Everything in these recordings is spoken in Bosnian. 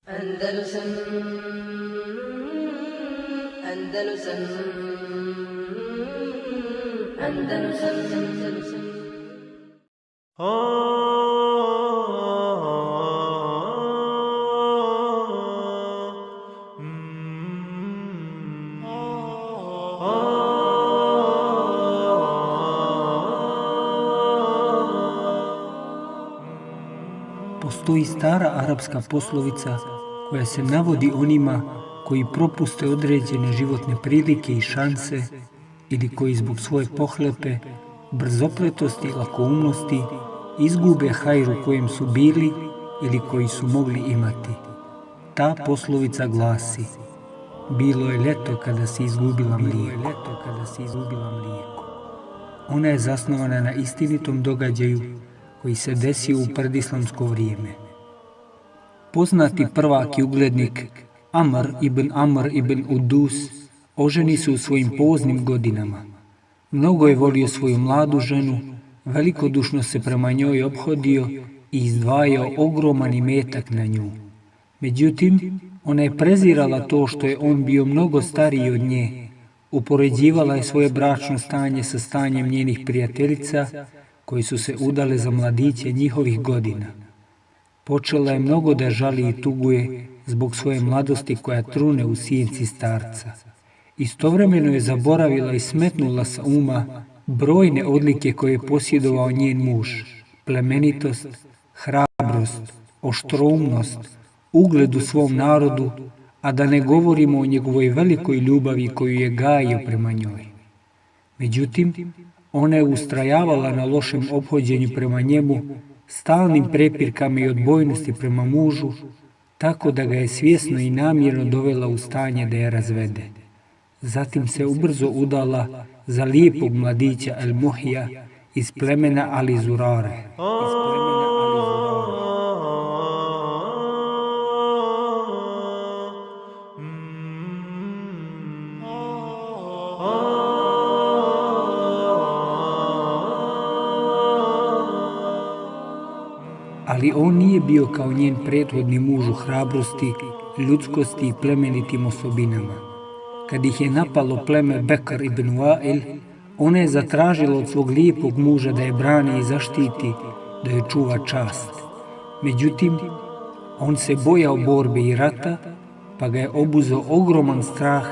Andalusam Andalusam Andalusam Andalusam Postoji stara arapska poslovica koja se navodi onima koji propuste određene životne prilike i šanse ili koji zbog svoje pohlepe, brzopletosti i lakoumnosti izgube hajr u kojem su bili ili koji su mogli imati. Ta poslovica glasi: bilo je ljeto kada si izgubila mlijeko. Ona je zasnovana na istinitom događaju koji se desio u predislamsko vrijeme. Poznati prvak i uglednik Amr ibn Udus oženi se u svojim poznim godinama. Mnogo je volio svoju mladu ženu, velikodušno se prema njoj ophodio i izdvajao ogroman imetak na nju. Međutim, ona je prezirala to što je on bio mnogo stariji od nje, upoređivala je svoje bračno stanje sa stanjem njenih prijateljica koji su se udale za mladiće njihovih godina. Počela je mnogo da žali i tuguje zbog svoje mladosti koja trune u sjenci starca. Istovremeno je zaboravila i smetnula sa uma brojne odlike koje je posjedovao njen muž: plemenitost, hrabrost, oštroumnost, ugled u svom narodu, a da ne govorimo o njegovoj velikoj ljubavi koju je gajio prema njoj. Međutim, ona je ustrajavala na lošem ophođenju prema njemu, stalnim prepirkama i odbojnosti prema mužu, tako da ga je svjesno i namjerno dovela u stanje da je razvede. Zatim se ubrzo udala za lijepog mladića El Muhija iz plemena Ali Zurare. Ali on nije bio kao njen prethodni muž u hrabrosti, ljudskosti i plemenitim osobinama. Kad ih je napalo pleme Bekr ibn Wa'il, ona je zatražila od svog lijepog muža da je brani i zaštiti, da je čuva čast. Međutim, on se bojao borbe i rata, pa ga je obuzeo ogroman strah,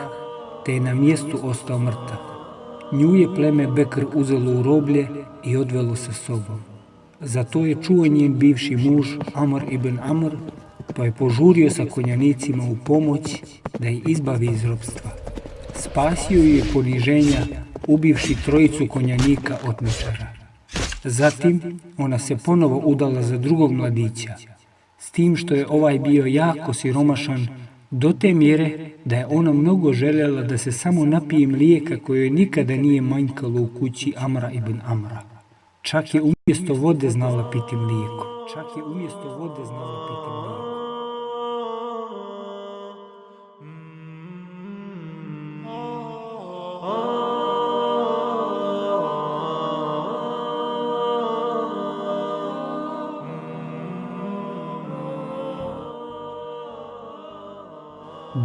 te je na mjestu ostao mrtav. Nju je pleme Bekr uzelo u roblje i odvelo sa sobom. Zato je čuo njen bivši muž Amr ibn Amr, pa je požurio sa konjanicima u pomoć da je izbavi iz ropstva. Spasio je poniženja ubivši trojicu konjanika otmičara. Zatim ona se ponovo udala za drugog mladića, s tim što je ovaj bio jako siromašan, do te mjere da je ona mnogo željela da se samo napije mlijeka koje nikada nije manjkalo u kući Amra ibn Amra. Čak je umjesto vode znala piti mlijeko.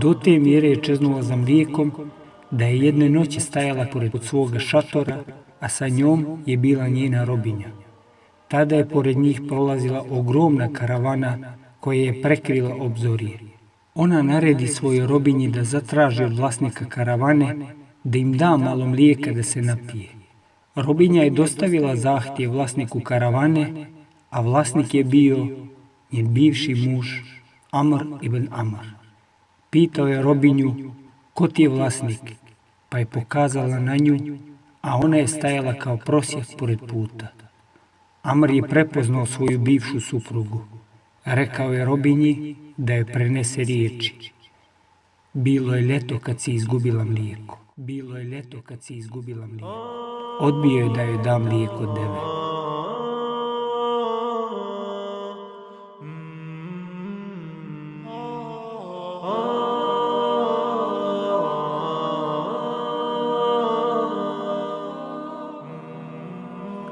Do te mjere je čeznula za mlijekom da je jedne noći stajala pored svoga šatora, a sa njom je bila njena robinja. Tada je pored njih prolazila ogromna karavana koja je prekrila obzorje. Ona naredi svojoj robinji da zatraži od vlasnika karavane da im da malo mlijeka da se napije. Robinja je dostavila zahtjev vlasniku karavane, a vlasnik je bio njen bivši muž Amr ibn Amr. Pitao je robinju: ko ti je vlasnik? Pa je pokazala na nju, a ona je stajala kao prosjak pored puta. Amr je prepoznao svoju bivšu suprugu. Rekao je robinji da je prenese riječi: bilo je ljeto kad si izgubila mlijeko. Odbio je da joj da mlijeko deve.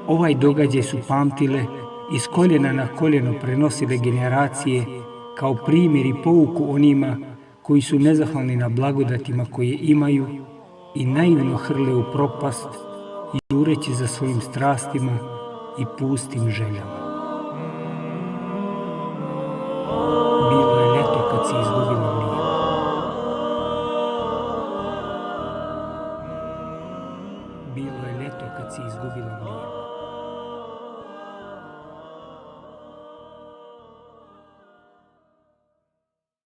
Ovaj događaj su pamtile i s koljena na koljeno prenosile generacije kao primjer i pouku onima koji su nezahvalni na blagodatima koje imaju i naivno hrle u propast, jureći za svojim strastima i pustim željama. Bilo je ljeto kad si izgubila vrijeme. Bilo je ljeto kad si izgubila vrijeme.